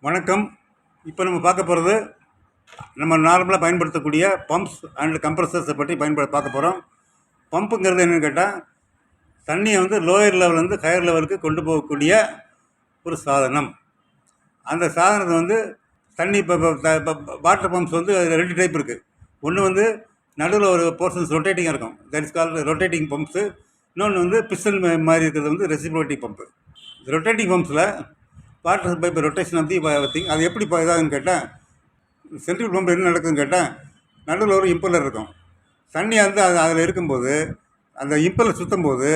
வணக்கம். இப்போ நம்ம பார்க்க போகிறது நம்ம நார்மலாக பயன்படுத்தக்கூடிய பம்ப்ஸ் அண்ட் கம்ப்ரஸர்ஸை பற்றி பார்க்க போகிறோம். பம்புங்கிறது என்னென்னு கேட்டால், தண்ணியை வந்து லோயர் லெவல்லேருந்து ஹையர் லெவலுக்கு கொண்டு போகக்கூடிய ஒரு சாதனம். அந்த சாதனத்தை வந்து தண்ணி இப்போ வாட்டர் பம்ப்ஸ் வந்து 2 டைப் இருக்குது. ஒன்று வந்து நடுவில் ஒரு போர்ஷன்ஸ் ரொட்டேட்டிங்காக இருக்கும், that is called rotating pumps. இன்னொன்று வந்து பிஸ்டன் மாதிரி இருக்கிறது வந்து ரெசிப்ரோட்டிக் பம்பு. ரொட்டேட்டிங் பம்ப்ஸில் water pipe rotation of the thing அது எப்படி இதாகுன்னு கேட்டால், சென்ட்ரிபியூகல் பம்ப் என்ன நடக்குதுன்னு கேட்டால், நடுவில் ஒரு இம்பல்லர் இருக்கும். தண்ணி வந்து அதில் இருக்கும்போது அந்த இம்பல்லர் சுற்றும் போது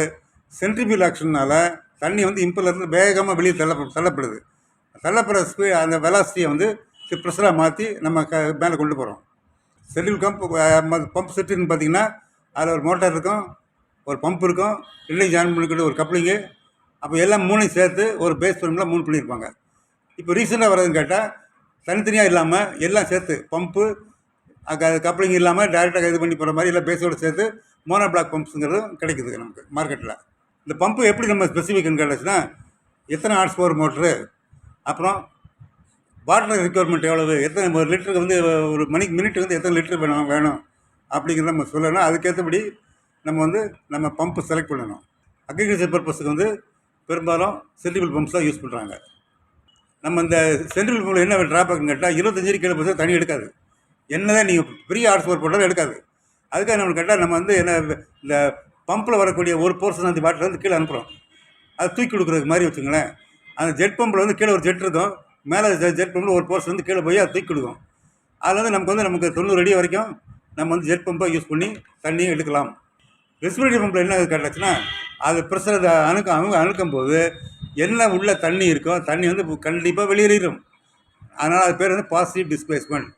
சென்ட்ரிபியூகல் ஆக்ஷனால் தண்ணி வந்து இம்பல்லருந்து வேகமாக வெளியே தள்ளப்படுது. தள்ளப்படுற அந்த வெலாசிட்டியை வந்து ப்ரெஷராக மாற்றி நம்ம மேலே கொண்டு போகிறோம். சென்ட்ரிபியூகல் பம்ப் செட்டுன்னு பார்த்திங்கன்னா, அதில் ஒரு மோட்டார் இருக்கும், ஒரு பம்ப் இருக்கும், ரெண்டையும் ஜாயின் பண்ணிக்கிட்டு ஒரு கப்ளிங்கு, அப்போ எல்லாம் 3ஐயும் சேர்த்து ஒரு பேஸ் ஃப்ரேமில் 3 பண்ணியிருப்பாங்க. இப்போ ரீசெண்டாக வர்றதுன்னு கேட்டால், தனித்தனியாக இல்லாமல் எல்லாம் சேர்த்து பம்பு கப்ளிங் இல்லாமல் டேரெக்டாக இது பண்ணி போகிற மாதிரி எல்லாம் பேஸோடு சேர்த்து மோனோ பிளாக் பம்ப்ஸுங்கிறதும் கிடைக்குது நமக்கு மார்க்கெட்டில். இந்த பம்பு எப்படி நம்ம ஸ்பெசிஃபிக்னு கேட்டுச்சுன்னா, எத்தனை ஹார்ஸ் பவர் மோட்ரு, அப்புறம் வாட்டர் ரெக்யர்மெண்ட் எவ்வளவு, எத்தனை ஒரு லிட்டருக்கு வந்து ஒரு மினிட்டுக்கு வந்து எத்தனை லிட்டர் வேணும் அப்படிங்கிறத நம்ம சொல்லணும். அதுக்கேற்றபடி நம்ம பம்பு செலக்ட் பண்ணணும். அக்ரிகல்ச்சர் பர்பஸுக்கு வந்து பெரும்பாலும் சென்ட்ரிபியூகல் பம்ப்ஸ் தான் யூஸ் பண்ணுறாங்க. நம்ம இந்த சென்ட்ரிபியூகல் பம்பில் என்ன ட்ராபேக்னு கேட்டால், 25 அடி கீழே போச்சு தண்ணி எடுக்காது. என்ன தான் நீங்கள் பெரிய ஹார்ஸ் பவர் போட்டாலும் எடுக்காது. அதுக்காக நம்மளுக்கு கேட்டால் நம்ம வந்து என்ன இந்த பம்பில் வரக்கூடிய ஒரு போர்ஷன் அந்த வாட்டர் வந்து கீழே அனுப்புகிறோம். அதை தூக்கி கொடுக்குறதுக்கு மாதிரி வச்சுங்களேன். அந்த ஜெட் பம்பில் வந்து கீழே ஒரு ஜெட் இருக்கும், மேலே ஜெட் பம்பில் ஒரு போர்ஷன் வந்து கீழே போய் அதை தூக்கி கொடுக்கும். அதில் வந்து நமக்கு 90 அடி வரைக்கும் நம்ம வந்து ஜெட் பம்பை யூஸ் பண்ணி தண்ணியை எடுக்கலாம். ரெஸ்பிரேட்டரி பம்பில் என்ன கேட்டாச்சுன்னா, அது ப்ரெஷர் அணுக்கும் போது என்ன உள்ள தண்ணி இருக்கோ தண்ணி வந்து கண்டிப்பாக வெளியேறிடும். அதனால் அது பேர் வந்து பாசிட்டிவ் டிஸ்பிளேஸ்மெண்ட்.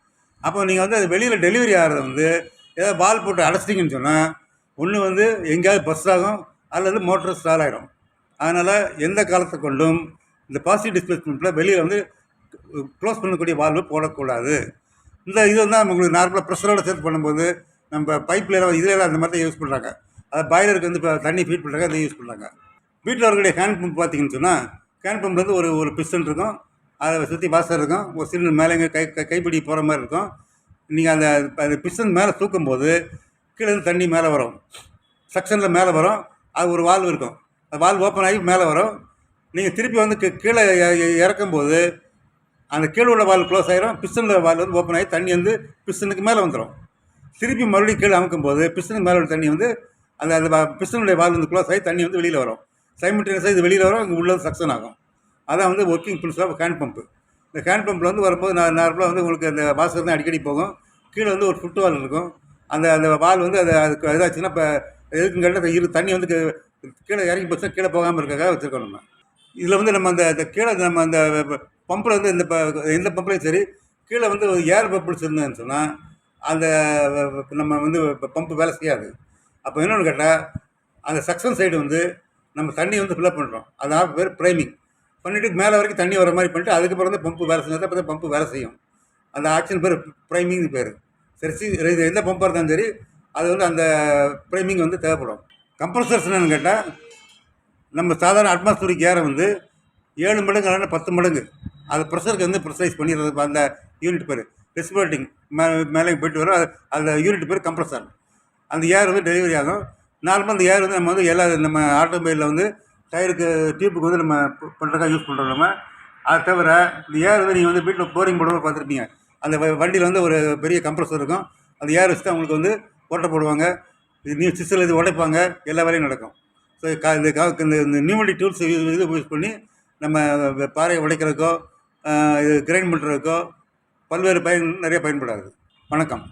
அப்போ நீங்கள் வந்து அது வெளியில் டெலிவரி ஆகிறத வந்து ஏதாவது வால் போட்டு அடைச்சிட்டிங்கன்னு சொன்னால், ஒன்று வந்து எங்கேயாவது பஸ் ஆகும் அல்லது மோட்டர் ஸ்டால் ஆகிடும். அதனால் எந்த காலத்தை கொண்டும் இந்த பாசிட்டிவ் டிஸ்பிளேஸ்மெண்ட்டில் வெளியில் வந்து க்ளோஸ் பண்ணக்கூடிய வால்வு போடக்கூடாது. இந்த இது வந்து உங்களுக்கு நார்மலாக ப்ரெஷரோடு சேர்த்து பண்ணும்போது நம்ம பைப்பில் இதில் அந்த மாதிரி தான் யூஸ் பண்ணுறாங்க. அது பாய்லருக்கு வந்து இப்போ தண்ணி ஃபீட் பண்ணுறாங்க, அதை யூஸ் பண்ணுறாங்க. வீட்டில் வரக்கூடிய ஹேண்ட் பம்ப் பார்த்திங்கன்னு சொன்னால், ஹேண்ட் பம்ப்லேருந்து ஒரு பிஸ்டன் இருக்கும், அதை சுற்றி வாசர் இருக்கும், ஒரு சிலிண்டர் மேலே கைப்பிடி போகிற மாதிரி இருக்கும். நீங்கள் அந்த பிஸ்டன் மேலே தூக்கும்போது கீழே இருந்து தண்ணி மேலே வரும், செக்ஷனில் மேலே வரும். அது ஒரு வால்வு இருக்கும், அந்த வால்வு ஓப்பன் ஆகி மேலே வரும். நீங்கள் திருப்பி வந்து கீழே இறக்கும்போது அந்த கீழே உள்ள வால்வு க்ளோஸ் ஆகிரும், பிஸ்டனில் வால்வு வந்து ஓப்பன் ஆகி தண்ணி வந்து பிஸ்டனுக்கு மேலே வந்துடும். திருப்பி மறுபடியும் கீழே அமுக்கும்போது பிஸ்டனுக்கு மேலே உள்ள தண்ணி வந்து அந்த பிஸ்டனுடைய வால்வு வந்து க்ளோஸ் ஆகி தண்ணி வந்து வெளியில் வரும். சைமல்டேனியஸாக இது வெளியில் வரும், இங்கே உள்ளது சக்ஷன் ஆகும். அதான் வந்து working principle of hand pump. இந்த ஹேண்ட் பம்பில் வந்து வரும்போது நார்மலாக வந்து உங்களுக்கு அந்த வாசர் தான் அடிக்கடி போகும். கீழே வந்து ஒரு ஃபுட் வால் இருக்கும். அந்த வால் வந்து அதுக்கு இதாச்சுன்னா இப்போ எதுக்குன்னு கேட்டால் தண்ணி வந்து கீழே இறங்கி போச்சுன்னா கீழே போகாமல் இருக்கிறதுக்காக வச்சுருக்கோம். நம்ம இதில் வந்து நம்ம அந்த கீழே நம்ம அந்த பம்பில் வந்து எந்த பம்ப்லையும் சரி கீழே வந்து ஏர் பம்பிள்ஸ் இருந்ததுன்னு சொன்னால் அந்த நம்ம வந்து பம்பு வேலை செய்யாது. அப்போ என்னென்னு கேட்டால், அந்த சக்ஷன் சைடு வந்து நம்ம தண்ணி வந்து ஃபில்லப் பண்ணுறோம், அதாவது பேர் ப்ரைமிங் பண்ணிவிட்டு மேலே வரைக்கும் தண்ணி வர மாதிரி பண்ணிட்டு அதுக்கப்புறம் வந்து பம்பு வேலை செஞ்சால் அப்போ தான் பம்பு வேலை செய்யும். அந்த ஆக்ஷன் பேர் ப்ரைமிங் பேர். சரி, எந்த பம்பாக இருந்தாலும் சரி அது வந்து அந்த ப்ரைமிங் வந்து தேவைப்படும். கம்ப்ரஸர்ஸ் என்னென்னு கேட்டால், நம்ம சாதாரண அட்மாஸ்பியரிக் ஏரை வந்து 7 மடங்கு இல்லைன்னா 10 மடங்கு அது ப்ரெஷருக்கு வந்து ப்ரெஷரைஸ் பண்ணிடுறது. அந்த யூனிட் பேர் ரெஸ்பிரேட்டிங் மேலே போய்ட்டு வரும், அந்த யூனிட் பேர் கம்ப்ரஸர். அந்த ஏர் வந்து டெலிவரி ஆகும். நார்மலாக அந்த ஏர் வந்து நம்ம ஆட்டோமொபைலில் வந்து டயருக்கு டியூப்புக்கு வந்து நம்ம பண்ணுறதுக்காக யூஸ் பண்ணுறோம். நம்ம அதை தவிர இந்த ஏர் வந்து நீங்கள் வந்து வீட்டில் போரிங் போடுவோம் பார்த்துருப்பீங்க. அந்த வண்டியில் வந்து ஒரு பெரிய கம்ப்ரஸர் இருக்கும், அந்த ஏர் வச்சு தான் அவங்களுக்கு வந்து ஓட்ட போடுவாங்க, இது சிசில் இது உடைப்பாங்க, எல்லா வேலையும் நடக்கும். ஸோ இந்த நியூமெட்டிக் டூல்ஸ் இது யூஸ் பண்ணி நம்ம பாறையை உடைக்கிறதுக்கோ இது கிரைண்ட் பண்ணுறதுக்கோ பல்வேறு நிறைய பயன்படாது. வணக்கம்.